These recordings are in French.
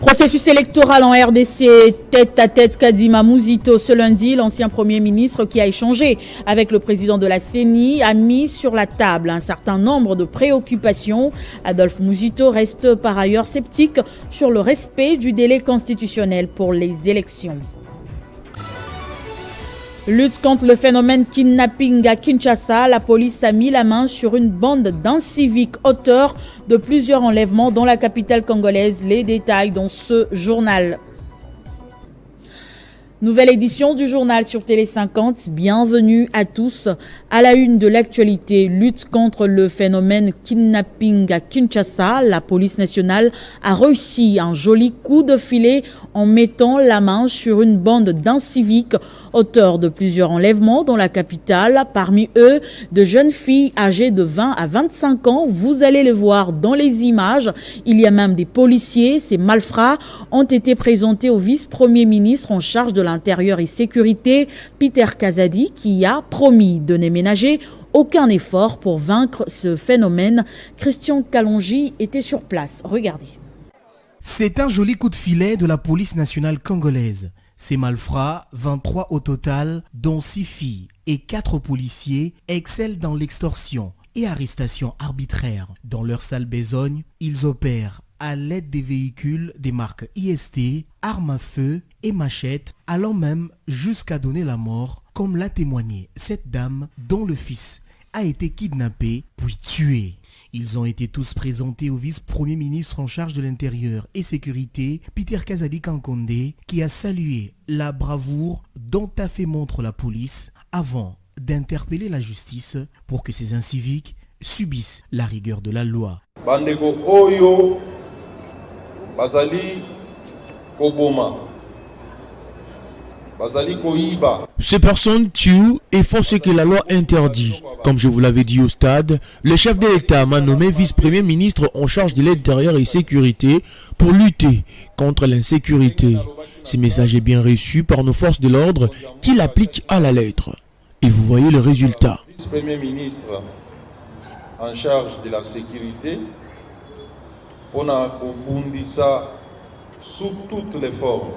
Processus électoral en RDC, tête à tête Kadima Mouzito ce lundi. L'ancien Premier ministre qui a échangé avec le président de la CENI a mis sur la table un certain nombre de préoccupations. Adolphe Mouzito reste par ailleurs sceptique sur le respect du délai constitutionnel pour les élections. Lutte contre le phénomène kidnapping à Kinshasa, la police a mis la main sur une bande d'inciviques auteurs de plusieurs enlèvements dans la capitale congolaise. Les détails dans ce journal. Nouvelle édition du journal sur Télé 50. Bienvenue à tous. À la une de l'actualité, lutte contre le phénomène kidnapping à Kinshasa. La police nationale a réussi un joli coup de filet en mettant la main sur une bande d'inciviques auteurs de plusieurs enlèvements dans la capitale. Parmi eux, de jeunes filles âgées de 20 à 25 ans. Vous allez les voir dans les images. Il y a même des policiers. Ces malfrats ont été présentés au vice-premier ministre en charge de l'Intérieur et Sécurité, Peter Kazadi, qui a promis de ne ménager aucun effort pour vaincre ce phénomène. Christian Kalonji était sur place. Regardez. C'est un joli coup de filet de la police nationale congolaise. Ces malfrats, 23 au total, dont 6 filles et 4 policiers, excellent dans l'extorsion et arrestation arbitraire. Dans leur sale besogne, ils opèrent à l'aide des véhicules des marques IST, armes à feu et machettes, allant même jusqu'à donner la mort, comme l'a témoigné cette dame dont le fils a été kidnappé puis tué. Ils ont été tous présentés au vice-premier ministre en charge de l'Intérieur et Sécurité, Peter Kazadi Kankonde, qui a salué la bravoure dont a fait montre la police avant d'interpeller la justice pour que ces inciviques subissent la rigueur de la loi. Bandeko Oyo, Bazali Koboma, Bazali Koiba. Ces personnes tuent et font ce que la loi interdit. Comme je vous l'avais dit au stade, le chef de l'État m'a nommé vice-premier ministre en charge de l'Intérieur et Sécurité pour lutter contre l'insécurité. Ce message est bien reçu par nos forces de l'ordre qui l'appliquent à la lettre. Et vous voyez le résultat. Vice-premier ministre en charge de la sécurité, on a confondu ça sous toutes les formes.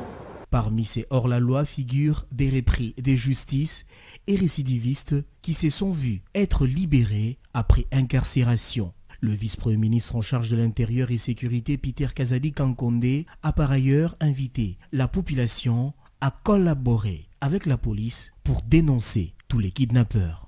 Parmi ces hors-la-loi figurent des repris de justice et récidivistes qui se sont vus être libérés après incarcération. Le vice-premier ministre en charge de l'Intérieur et Sécurité, Peter Kazadi Kankonde, a par ailleurs invité la population à collaborer avec la police pour dénoncer tous les kidnappeurs.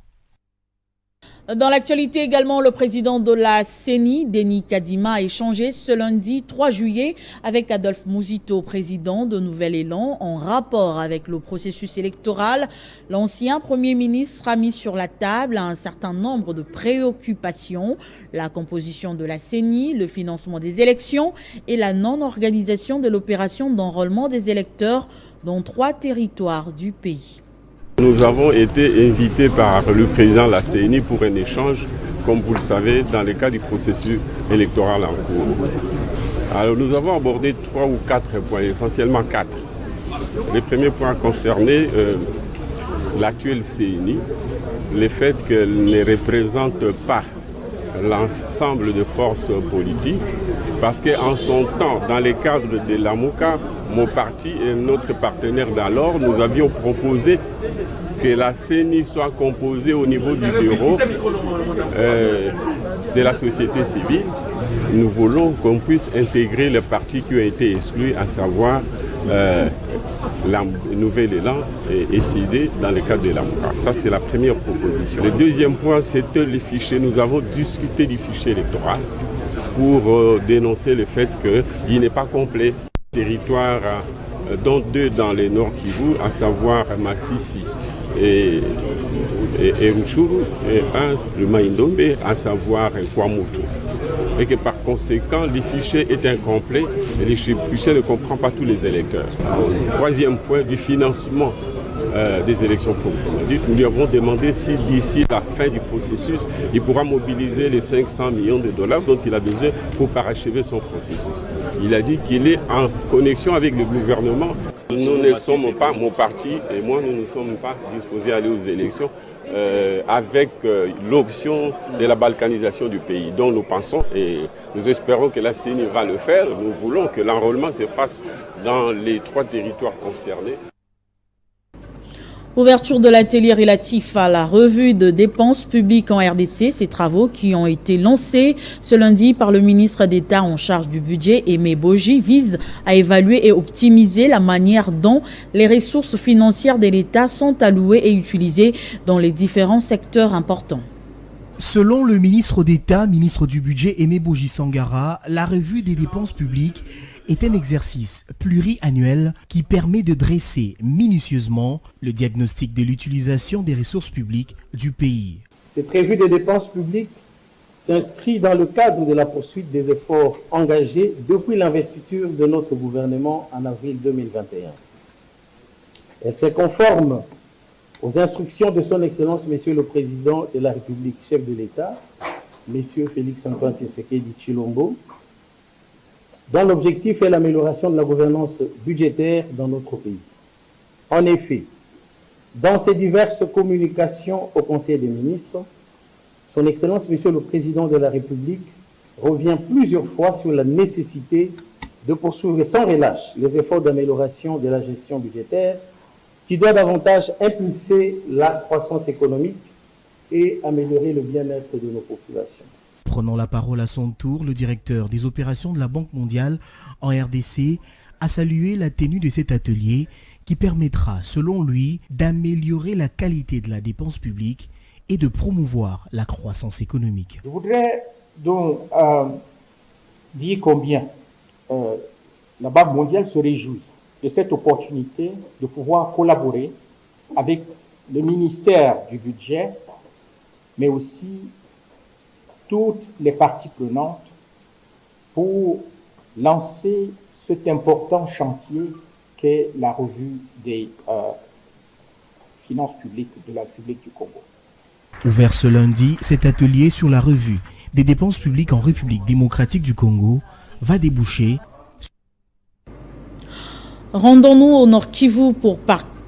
Dans l'actualité également, le président de la CENI, Denis Kadima, a échangé ce lundi 3 juillet avec Adolphe Mouzito, président de Nouvel Élan, en rapport avec le processus électoral. L'ancien Premier ministre a mis sur la table un certain nombre de préoccupations, la composition de la CENI, le financement des élections et la non-organisation de l'opération d'enrôlement des électeurs dans 3 territoires du pays. Nous avons été invités par le président de la CENI pour un échange, comme vous le savez, dans le cadre du processus électoral en cours. Alors nous avons abordé 3 ou 4 points, essentiellement 4. Les premiers points concernaient l'actuelle CENI, le fait qu'elle ne représente pas l'ensemble des forces politiques, parce qu'en son temps, dans le cadre de l'AMOCA, mon parti et notre partenaire d'alors, nous avions proposé que la CENI soit composée au niveau du bureau de la société civile. Nous voulons qu'on puisse intégrer les partis qui ont été exclus, à savoir la Nouvelle Élan et SID dans le cadre de l'AMOCA. Ça, c'est la première proposition. Le deuxième point, c'était les fichiers. Nous avons discuté du fichier électoral pour dénoncer le fait qu'il n'est pas complet. Territoire, dont 2 dans les Nord Kivu, à savoir Massissi et Rutshuru, et 1 le Maïndombe, à savoir Kwamoto. Et que par conséquent, le fichier est incomplet et le fichier ne comprend pas tous les électeurs. Troisième point, du financement des élections proprement dites. Nous lui avons demandé si d'ici la fin du processus, il pourra mobiliser les 500 millions de dollars dont il a besoin pour parachever son processus. Il a dit qu'il est en connexion avec le gouvernement Nous ne sommes pas, mon parti et moi, nous ne sommes pas disposés à aller aux élections avec l'option de la balkanisation du pays, dont nous pensons et nous espérons que la CENI va le faire. Nous voulons que l'enrôlement se fasse dans les 3 territoires concernés. Ouverture de l'atelier relatif à la revue de dépenses publiques en RDC, ces travaux qui ont été lancés ce lundi par le ministre d'État en charge du budget, Aimé Boji, visent à évaluer et optimiser la manière dont les ressources financières de l'État sont allouées et utilisées dans les différents secteurs importants. Selon le ministre d'État, ministre du budget Aimé Boji Sangara, la revue des dépenses publiques est un exercice pluriannuel qui permet de dresser minutieusement le diagnostic de l'utilisation des ressources publiques du pays. Cette revue des dépenses publiques s'inscrit dans le cadre de la poursuite des efforts engagés depuis l'investiture de notre gouvernement en avril 2021. Elle se conforme aux instructions de son Excellence, Monsieur le Président de la République, chef de l'État, Monsieur Félix-Antoine Tshisekedi Tshilombo, dont l'objectif est l'amélioration de la gouvernance budgétaire dans notre pays. En effet, dans ses diverses communications au Conseil des ministres, son Excellence, Monsieur le Président de la République, revient plusieurs fois sur la nécessité de poursuivre sans relâche les efforts d'amélioration de la gestion budgétaire qui doit davantage impulser la croissance économique et améliorer le bien-être de nos populations. Prenant la parole à son tour, le directeur des opérations de la Banque mondiale en RDC a salué la tenue de cet atelier qui permettra, selon lui, d'améliorer la qualité de la dépense publique et de promouvoir la croissance économique. Je voudrais donc dire combien la Banque mondiale se réjouit de cette opportunité de pouvoir collaborer avec le ministère du budget, mais aussi toutes les parties prenantes pour lancer cet important chantier qu'est la revue des finances publiques de la République du Congo. Ouvert ce lundi, cet atelier sur la revue des dépenses publiques en République démocratique du Congo va déboucher. Rendons-nous au Nord Kivu pour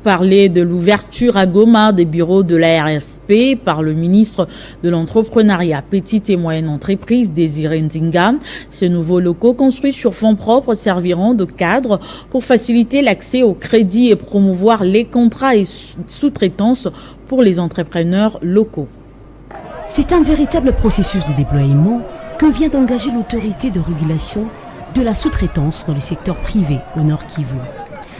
parler de l'ouverture à Goma des bureaux de la RSP par le ministre de l'Entrepreneuriat, Petite et Moyenne Entreprise, Désiré Ndinga. Ces nouveaux locaux construits sur fonds propres serviront de cadre pour faciliter l'accès au crédit et promouvoir les contrats et sous-traitances pour les entrepreneurs locaux. C'est un véritable processus de déploiement que vient d'engager l'autorité de régulation de la sous-traitance dans le secteur privé au Nord Kivu.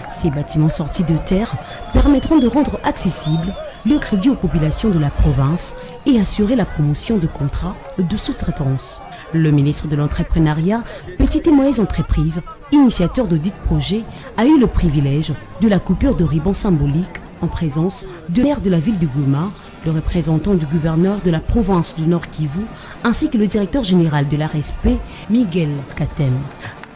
Ces bâtiments sortis de terre permettront de rendre accessible le crédit aux populations de la province et assurer la promotion de contrats de sous-traitance. Le ministre de l'Entrepreneuriat, Petites et Moyennes Entreprises, initiateur de dit projet, a eu le privilège de la coupure de ruban symbolique en présence de maire de la ville de Goma, le représentant du gouverneur de la province du Nord Kivu, ainsi que le directeur général de l'ARSP, Miguel Katem.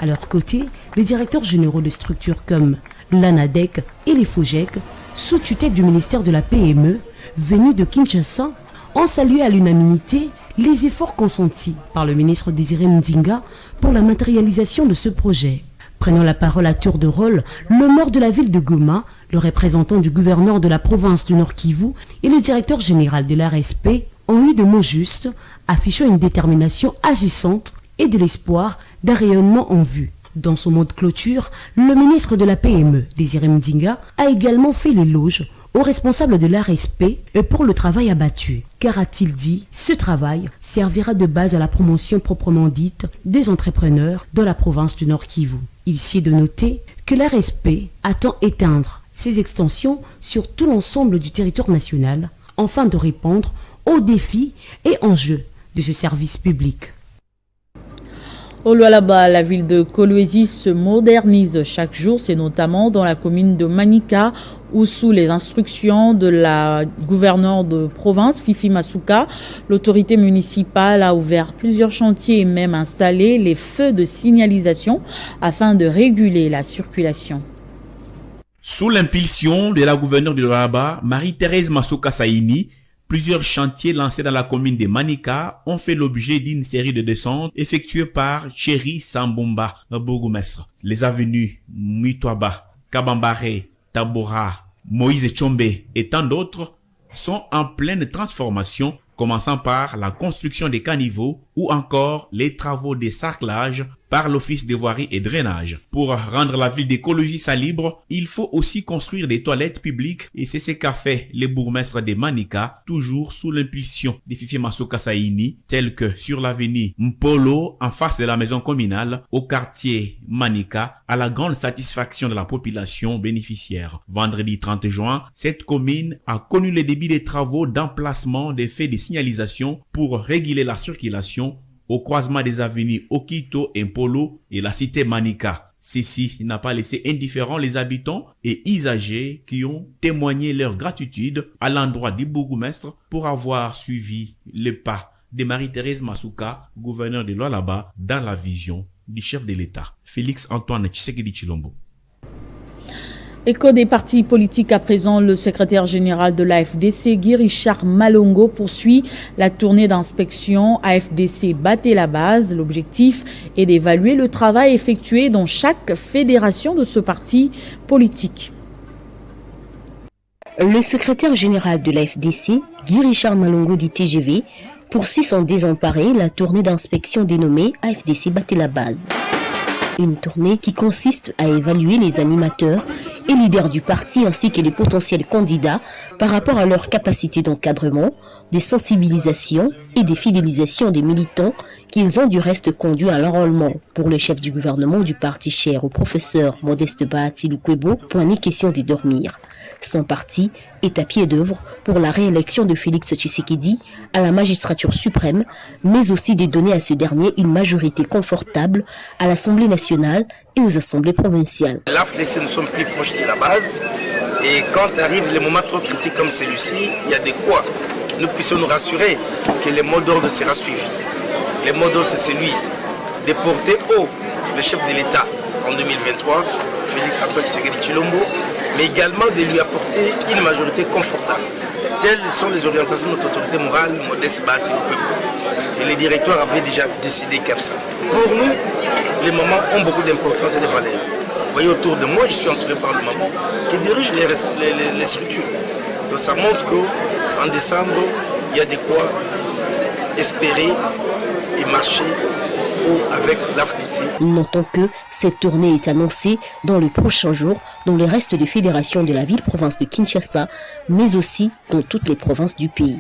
À leur côté, les directeurs généraux de structures comme l'ANADEC et les FOGEC, sous tutelle du ministère de la PME, venus de Kinshasa, ont salué à l'unanimité les efforts consentis par le ministre Désiré Ndinga pour la matérialisation de ce projet. Prenant la parole à tour de rôle, le maire de la ville de Goma, le représentant du gouverneur de la province du Nord Kivu et le directeur général de l'ARSP ont eu de mots justes, affichant une détermination agissante et de l'espoir d'un rayonnement en vue. Dans son mot de clôture, le ministre de la PME, Désiré Ndinga, a également fait l'éloge aux responsables de l'ARSP pour le travail abattu. Car a-t-il dit, ce travail servira de base à la promotion proprement dite des entrepreneurs dans la province du Nord Kivu. Il s'y est de noter que l'ARSP attend éteindre ses extensions sur tout l'ensemble du territoire national, afin de répondre aux défis et enjeux de ce service public. Au Lualaba, la ville de Kolwezi se modernise chaque jour, c'est notamment dans la commune de Manika, où sous les instructions de la gouverneure de province, Fifi Masuka, l'autorité municipale a ouvert plusieurs chantiers et même installé les feux de signalisation afin de réguler la circulation. Sous l'impulsion de la gouverneure de Lualaba, Marie-Thérèse Masuka Saini, plusieurs chantiers lancés dans la commune de Manika ont fait l'objet d'une série de descentes effectuées par Chéri Sambomba, le bourgmestre. Les avenues Muitwaba, Kabambare, Tabora, Moïse Tchombe et tant d'autres sont en pleine transformation, commençant par la construction des caniveaux ou encore les travaux de sarclage par l'Office des voiries et drainage. Pour rendre la ville d'écologie salibre, il faut aussi construire des toilettes publiques et c'est ce qu'a fait les bourgmestres de Manika, toujours sous l'impulsion de Fifi Masuka Saini, tel que sur l'avenue Mpolo, en face de la maison communale, au quartier Manika, à la grande satisfaction de la population bénéficiaire. Vendredi 30 juin, cette commune a connu le début des travaux d'emplacement des faits de signalisation pour réguler la circulation au croisement des avenues Okito, Mpolo et la cité Manika. Ceci n'a pas laissé indifférents les habitants et usagers qui ont témoigné leur gratitude à l'endroit du bourgmestre pour avoir suivi le pas de Marie-Thérèse Masuka, gouverneur de Lualaba, dans la vision du chef de l'État, Félix Antoine Tshisekedi Tshilombo. Écho des partis politiques à présent, le secrétaire général de l'AFDC, Guy Richard Malongo, poursuit la tournée d'inspection AFDC Batté la base. L'objectif est d'évaluer le travail effectué dans chaque fédération de ce parti politique. Le secrétaire général de l'AFDC, Guy Richard Malongo du TGV, poursuit sans désemparer la tournée d'inspection dénommée AFDC Batté la base. Une tournée qui consiste à évaluer les animateurs et leaders du parti ainsi que les potentiels candidats par rapport à leur capacité d'encadrement, de sensibilisation et de fidélisation des militants qu'ils ont du reste conduit à l'enrôlement. Pour le chef du gouvernement du parti cher au professeur Modeste Bahati Lukwebo, point ni question de dormir. Son parti est à pied d'œuvre pour la réélection de Félix Tshisekedi à la magistrature suprême, mais aussi de donner à ce dernier une majorité confortable à l'Assemblée nationale et aux assemblées provinciales. L'AFDC, nous sommes plus proches de la base et quand arrivent les moments trop critiques comme celui-ci, il y a de quoi nous puissions nous rassurer que le mot d'ordre sera suivi. Le mot d'ordre, c'est celui de porter haut le chef de l'État en 2023, Félix Antoine Tshisekedi Tshilombo, mais également de lui apporter une majorité confortable. Telles sont les orientations de notre autorité morale, Modeste Bahati Lukwebo. Et les directeurs avaient déjà décidé comme ça. Pour nous, les moments ont beaucoup d'importance et de valeur. Vous voyez autour de moi, je suis entouré par le maman qui dirige les structures. Donc ça montre qu'en décembre, il y a de quoi espérer et marcher avec l'AFDC. Notons que cette tournée est annoncée dans les prochains jours dans les restes des fédérations de la ville-province de Kinshasa, mais aussi dans toutes les provinces du pays.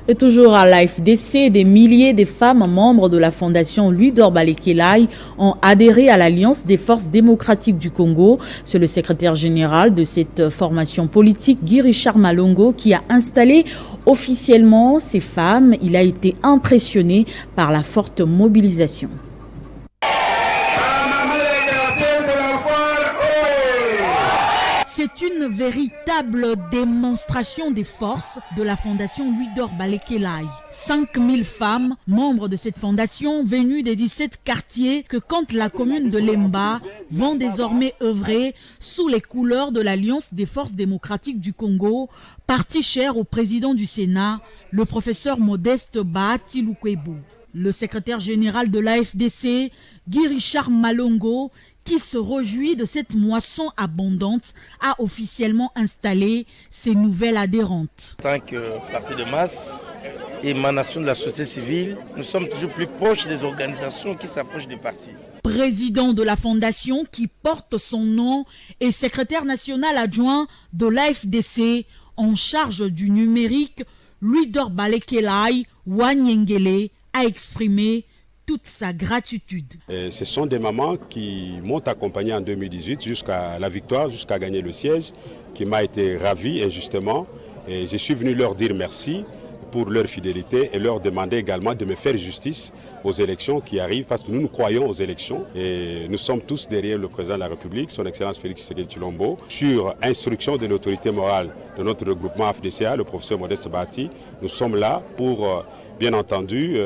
Et toujours à l'AFDC, des milliers de femmes membres de la fondation Louis d'Orbalé-Kelai ont adhéré à l'Alliance des forces démocratiques du Congo. C'est le secrétaire général de cette formation politique, Guy Richard Malongo, qui a installé officiellement ces femmes. Il a été impressionné par la forte mobilisation. C'est une véritable démonstration des forces de la fondation Louis d'Orbalé-Kelai. 5000 femmes, membres de cette fondation, venues des 17 quartiers que compte la commune de Lemba, vont désormais œuvrer sous les couleurs de l'Alliance des forces démocratiques du Congo, parti cher au président du Sénat, le professeur Modeste Bahati Lukwebo. Le secrétaire général de l'AFDC, Guy Richard Malongo, qui se réjouit de cette moisson abondante, a officiellement installé ses nouvelles adhérentes. En tant que parti de masse, émanation de la société civile, nous sommes toujours plus proches des organisations qui s'approchent des partis. Président de la fondation qui porte son nom et secrétaire national adjoint de l'AFDC en charge du numérique, Louis d'Orbalé-Kelai Wanyengele a exprimé toute sa gratitude. Et ce sont des mamans qui m'ont accompagné en 2018 jusqu'à la victoire, jusqu'à gagner le siège, qui m'a été ravi injustement. Et je suis venu leur dire merci pour leur fidélité et leur demander également de me faire justice aux élections qui arrivent, parce que nous croyons aux élections et nous sommes tous derrière le président de la République, son Excellence Félix Tshisekedi Tshilombo, sur instruction de l'autorité morale de notre regroupement AFDCA, le professeur Modeste Bahati. Nous sommes là pour bien entendu,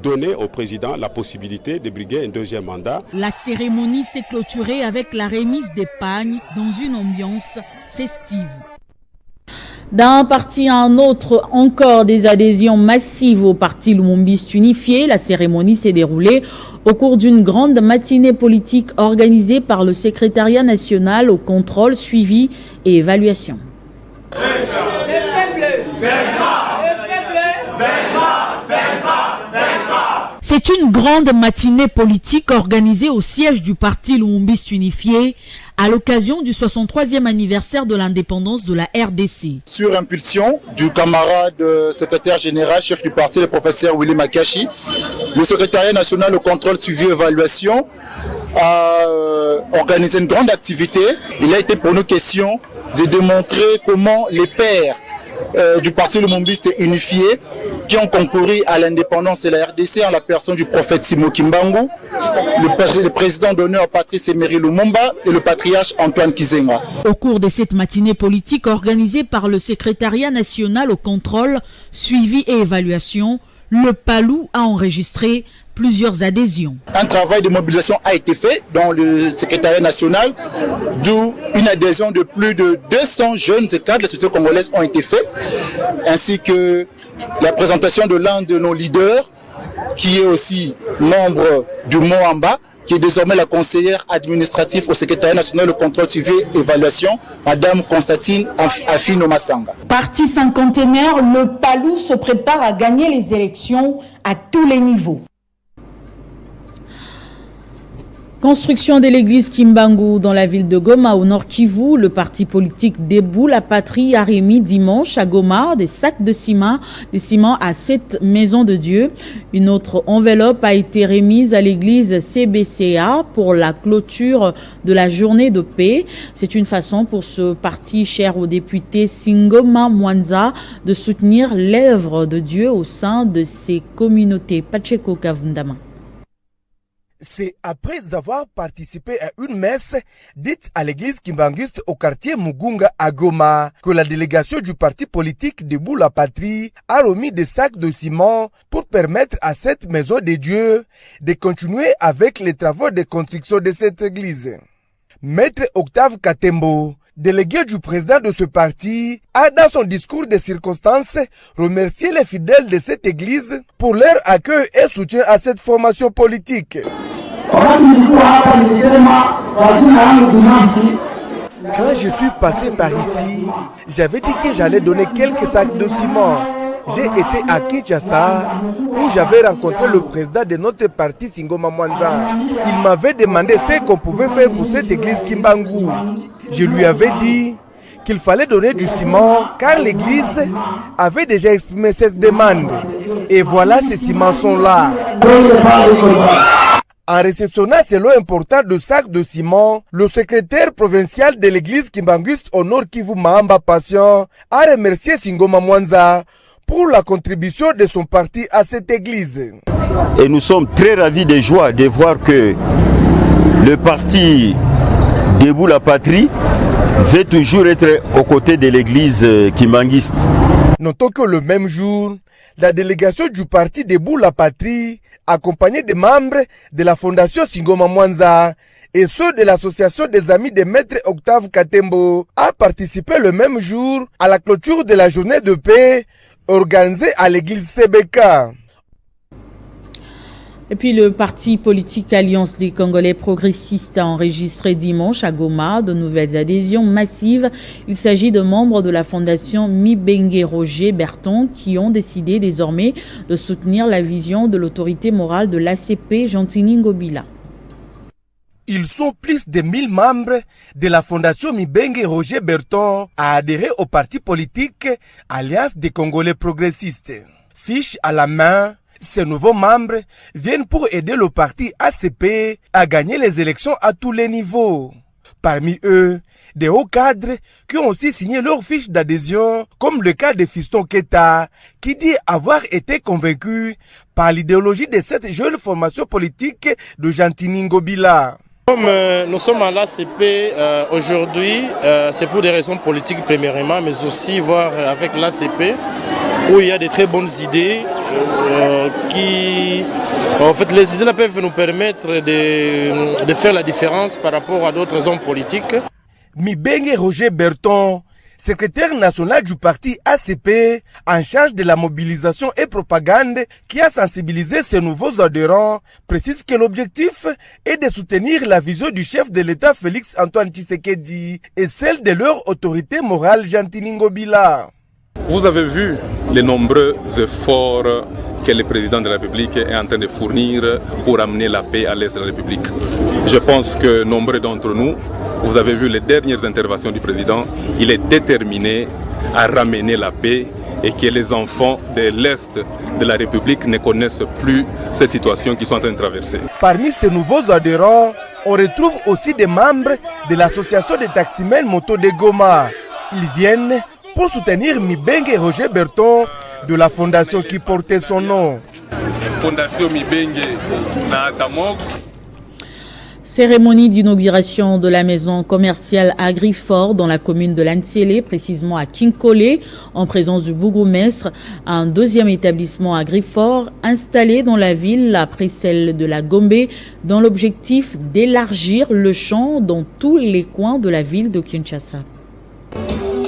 donner au président la possibilité de briguer un deuxième mandat. La cérémonie s'est clôturée avec la remise des pagnes dans une ambiance festive. D'un parti à un autre, encore des adhésions massives au parti Lumumbiste unifié. La cérémonie s'est déroulée au cours d'une grande matinée politique organisée par le secrétariat national au contrôle, suivi et évaluation. C'est une grande matinée politique organisée au siège du parti Lumumbiste unifié à l'occasion du 63e anniversaire de l'indépendance de la RDC. Sur impulsion du camarade secrétaire général, chef du parti, le professeur Willy Makashi, le secrétariat national au contrôle, suivi et évaluation a organisé une grande activité. Il a été pour nous question de démontrer comment les pairs du parti Lumumbiste unifié qui ont concouru à l'indépendance de la RDC en la personne du prophète Simo Kimbangu, le président d'honneur Patrice Emery Lumumba et le patriarche Antoine Kizenga. Au cours de cette matinée politique organisée par le secrétariat national au contrôle, suivi et évaluation, le PALU a enregistré plusieurs adhésions. Un travail de mobilisation a été fait dans le secrétariat national, d'où une adhésion de plus de 200 jeunes et cadres de la société congolaise ont été faits, ainsi que la présentation de l'un de nos leaders, qui est aussi membre du Moamba, qui est désormais la conseillère administrative au secrétariat national de contrôle suivi et évaluation, Madame Constantine Afino Massanga. Parti cinquantenaire, le PALU se prépare à gagner les élections à tous les niveaux. Construction de l'église Kimbangu dans la ville de Goma au Nord Kivu, le parti politique Debout la Patrie a remis dimanche à Goma des sacs de ciment à 7 maisons de Dieu. Une autre enveloppe a été remise à l'église CBCA pour la clôture de la journée de paix. C'est une façon pour ce parti cher au député Singoma Mwanza de soutenir l'œuvre de Dieu au sein de ses communautés. Pacheco Kavundama. C'est après avoir participé à une messe dite à l'église Kimbanguiste au quartier Mugunga à Goma que la délégation du parti politique Debout la Patrie a remis des sacs de ciment pour permettre à cette maison de Dieu de continuer avec les travaux de construction de cette église. Maître Octave Katembo, délégué du président de ce parti, a dans son discours de circonstances remercié les fidèles de cette église pour leur accueil et soutien à cette formation politique. Quand je suis passé par ici, j'avais dit que j'allais donner quelques sacs de ciment. J'ai été à Kinshasa où j'avais rencontré le président de notre parti Singoma Mwanza. Il m'avait demandé ce qu'on pouvait faire pour cette église Kimbangu. Je lui avais dit qu'il fallait donner du ciment car l'église avait déjà exprimé cette demande. Et voilà, ces ciments sont là. En réceptionnant ce lot important de sacs de ciment, le secrétaire provincial de l'église Kimbanguiste au Nord Kivu Mahamba Passion a remercié Singoma Mwanza pour la contribution de son parti à cette église. Et nous sommes très ravis de joie de voir que le parti Debout la Patrie veut toujours être aux côtés de l'église kimbanguiste. Notons que le même jour, la délégation du parti Debout la Patrie, accompagnée des membres de la fondation Singoma Mwanza et ceux de l'association des amis de Maître Octave Katembo, a participé le même jour à la clôture de la journée de paix organisée à l'église CBK. Et puis le parti politique Alliance des Congolais progressistes a enregistré dimanche à Goma de nouvelles adhésions massives. Il s'agit de membres de la fondation Mibenge Roger Berton qui ont décidé désormais de soutenir la vision de l'autorité morale de l'ACP Gentini Ngobila. Ils sont plus de 1000 membres de la fondation Mibenge Roger Berton à adhérer au parti politique Alliance des Congolais progressistes. Fiche à la main, ces nouveaux membres viennent pour aider le parti ACP à gagner les élections à tous les niveaux. Parmi eux, des hauts cadres qui ont aussi signé leur fiche d'adhésion, comme le cas de Fiston Keta, qui dit avoir été convaincu par l'idéologie de cette jeune formation politique de Gentini Ngobila. Comme nous sommes à l'ACP aujourd'hui, c'est pour des raisons politiques premièrement, mais aussi voir avec l'ACP où il y a de très bonnes idées en fait, les idées peuvent nous permettre de faire la différence par rapport à d'autres hommes politiques. Mibenge Roger Berton secrétaire national du parti ACP, en charge de la mobilisation et propagande, qui a sensibilisé ses nouveaux adhérents, précise que l'objectif est de soutenir la vision du chef de l'État Félix Antoine Tshisekedi et celle de leur autorité morale Jantini Ngobila. Vous avez vu les nombreux efforts que le président de la République est en train de fournir pour amener la paix à l'est de la République. Je pense que nombreux d'entre nous, vous avez vu les dernières interventions du président, il est déterminé à ramener la paix et que les enfants de l'est de la République ne connaissent plus ces situations qui sont en train de traverser. Parmi ces nouveaux adhérents, on retrouve aussi des membres de l'association des taximens moto de Goma. Ils viennent pour soutenir Mibenge Roger Berton de la fondation qui portait son nom. Fondation Mibenge na Atamok. Cérémonie d'inauguration de la maison commerciale Agrifort dans la commune de Lantiélé, précisément à Kinkole, en présence du bourgmestre, un deuxième établissement Agrifort installé dans la ville après celle de la Gombe, dans l'objectif d'élargir le champ dans tous les coins de la ville de Kinshasa.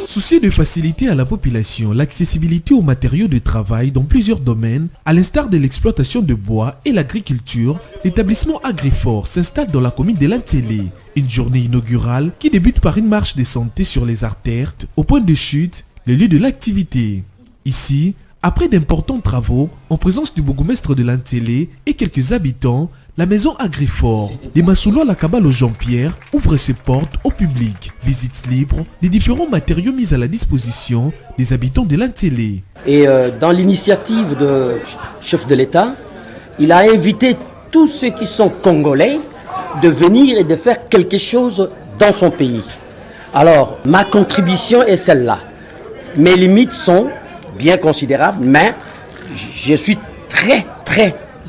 Soucieux de faciliter à la population l'accessibilité aux matériaux de travail dans plusieurs domaines, à l'instar de l'exploitation de bois et l'agriculture, l'établissement Agrifort s'installe dans la commune de Lantiélé. Une journée inaugurale qui débute par une marche de santé sur les artères, au point de chute, le lieu de l'activité. Ici, après d'importants travaux, en présence du bourgmestre de Lantiélé et quelques habitants, la maison Agrifort de Masoulo à la Cabale au Jean-Pierre ouvre ses portes au public. Visite libre des différents matériaux mis à la disposition des habitants de Lantiélé. Et dans l'initiative de chef de l'État, il a invité tous ceux qui sont congolais de venir et de faire quelque chose dans son pays. Alors, ma contribution est celle-là. Mes limites sont bien considérables, mais je suis très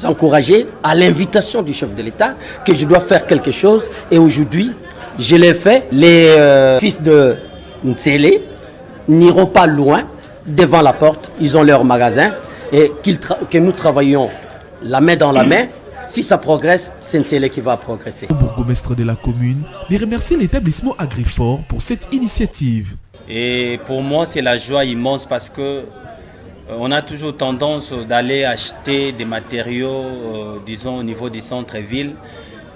encouragé à l'invitation du chef de l'État que je dois faire quelque chose, et aujourd'hui je l'ai fait. Les fils de Ntsélé n'iront pas loin, devant la porte, ils ont leur magasin, et que nous travaillons la main dans la main. Si ça progresse, c'est Ntsélé qui va progresser. Le bourgmestre de la commune les remercie l'établissement Agrifort pour cette initiative. Et pour moi c'est la joie immense parce que on a toujours tendance d'aller acheter des matériaux, disons, au niveau des centres-villes,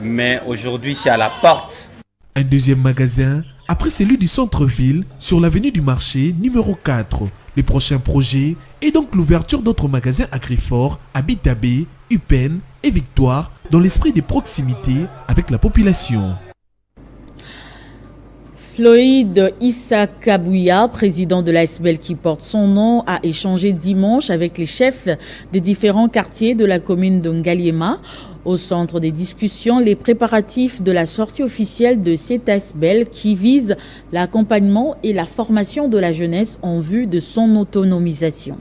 mais aujourd'hui, c'est à la porte. Un deuxième magasin, après celui du centre-ville, sur l'avenue du marché, numéro 4. Le prochain projet est donc l'ouverture d'autres magasins Agrifort à Bitabé, Upen et Victoire, dans l'esprit de proximité avec la population. Floyd Issa Kabouya, président de l'ASBEL qui porte son nom, a échangé dimanche avec les chefs des différents quartiers de la commune de Ngaliema. Au centre des discussions, les préparatifs de la sortie officielle de cette ASBEL qui vise l'accompagnement et la formation de la jeunesse en vue de son autonomisation.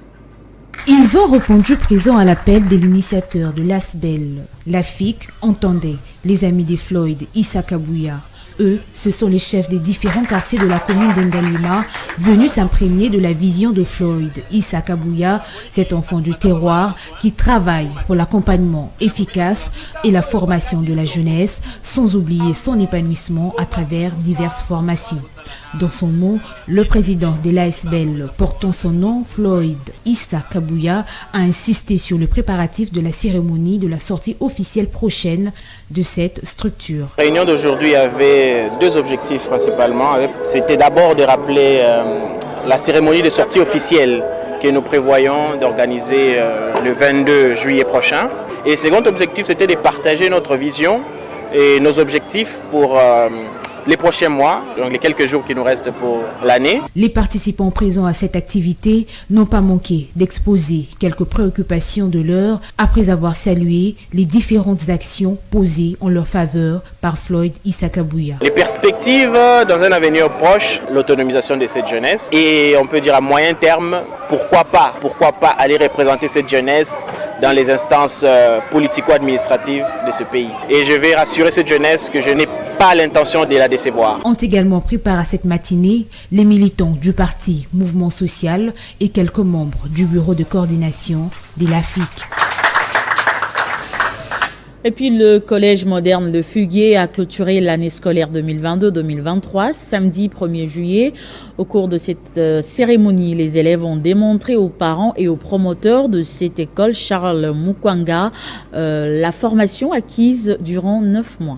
Ils ont répondu présent à l'appel de l'initiateur de l'ASBEL. L'AFIC entendait les amis de Floyd Issa Kabouya. Eux, ce sont les chefs des différents quartiers de la commune d'Ngalima venus s'imprégner de la vision de Floyd Issa Kabouya, cet enfant du terroir qui travaille pour l'accompagnement efficace et la formation de la jeunesse, sans oublier son épanouissement à travers diverses formations. Dans son mot, le président de l'ASBEL portant son nom, Floyd Issa Kabouya, a insisté sur le préparatif de la cérémonie de la sortie officielle prochaine de cette structure. La réunion d'aujourd'hui avait deux objectifs principalement. C'était d'abord de rappeler la cérémonie de sortie officielle que nous prévoyons d'organiser le 22 juillet prochain. Et le second objectif, c'était de partager notre vision et nos objectifs pour les prochains mois, donc les quelques jours qui nous restent pour l'année. Les participants présents à cette activité n'ont pas manqué d'exposer quelques préoccupations de leur après avoir salué les différentes actions posées en leur faveur par Floyd Issa Kabouya. Les perspectives dans un avenir proche, l'autonomisation de cette jeunesse, et on peut dire à moyen terme, pourquoi pas aller représenter cette jeunesse dans les instances politico-administratives de ce pays. Et je vais rassurer cette jeunesse que je n'ai pas l'intention de la décevoir. Ont également pris part à cette matinée les militants du parti Mouvement Social et quelques membres du bureau de coordination de l'AFIC. Et puis le collège moderne de Fuguier a clôturé l'année scolaire 2022-2023 samedi 1er juillet. Au cours de cette cérémonie, les élèves ont démontré aux parents et aux promoteurs de cette école Charles Mukwanga la formation acquise durant 9 mois.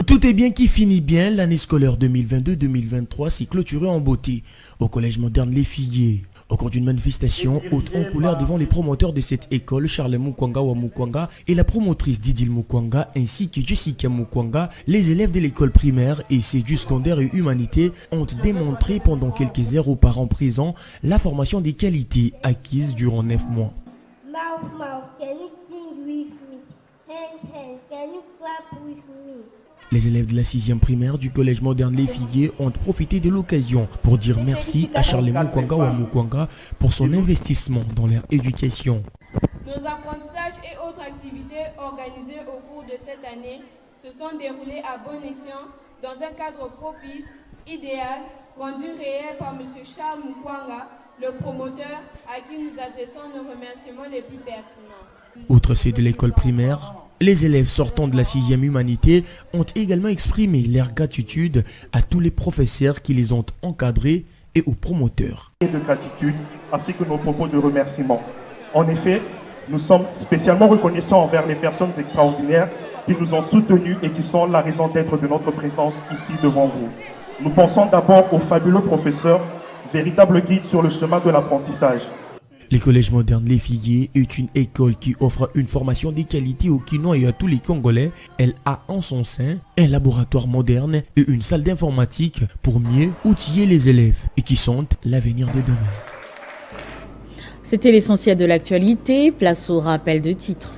Tout est bien qui finit bien. L'année scolaire 2022-2023 s'est clôturée en beauté au collège moderne Les Figuiers. Au cours d'une manifestation haute en couleur devant les promoteurs de cette école, Charles Mukwanga wa Mukwanga et la promotrice Didil Mukwanga ainsi que Jessica Mukwanga, les élèves de l'école primaire et du secondaire et humanité ont démontré pendant quelques heures aux parents présents la formation des qualités acquises durant 9 mois. Mouth, can you sing with me? Hand, can you clap with me? Les élèves de la 6e primaire du collège moderne Les Figuiers ont profité de l'occasion pour dire merci à Charles Mukwanga wa Mukwanga pour son investissement dans leur éducation. Nos apprentissages et autres activités organisées au cours de cette année se sont déroulés à bon escient dans un cadre propice, idéal, rendu réel par M. Charles Mukwanga, le promoteur, à qui nous adressons nos remerciements les plus pertinents. Outre ceux de l'école primaire, les élèves sortant de la 6e humanité ont également exprimé leur gratitude à tous les professeurs qui les ont encadrés et aux promoteurs. Et de gratitude ainsi que nos propos de remerciement. En effet, nous sommes spécialement reconnaissants envers les personnes extraordinaires qui nous ont soutenus et qui sont la raison d'être de notre présence ici devant vous. Nous pensons d'abord aux fabuleux professeurs, véritables guides sur le chemin de l'apprentissage. Le collège moderne Les Figuiers est une école qui offre une formation de qualité aux Quinois et à tous les Congolais. Elle a en son sein un laboratoire moderne et une salle d'informatique pour mieux outiller les élèves et qui sont l'avenir de demain. C'était l'essentiel de l'actualité. Place au rappel de titres.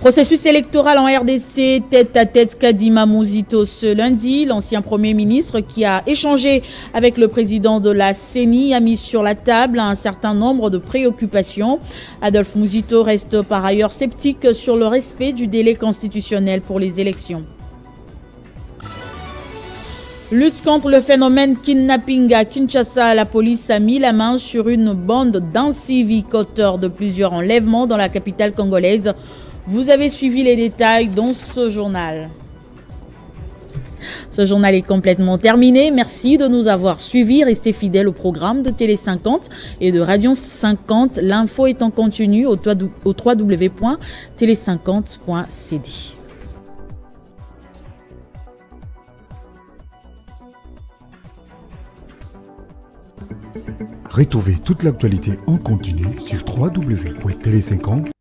Processus électoral en RDC, tête à tête Kadima Mouzito ce lundi. L'ancien Premier ministre qui a échangé avec le président de la CENI a mis sur la table un certain nombre de préoccupations. Adolphe Mouzito reste par ailleurs sceptique sur le respect du délai constitutionnel pour les élections. Lutte contre le phénomène kidnapping à Kinshasa, la police a mis la main sur une bande d'inciviques auteurs de plusieurs enlèvements dans la capitale congolaise. Vous avez suivi les détails dans ce journal. Ce journal est complètement terminé. Merci de nous avoir suivis. Restez fidèles au programme de Télé 50 et de Radio 50. L'info est en continu au www.tele50.cd. Retrouvez toute l'actualité en continu sur www.tele50.cd.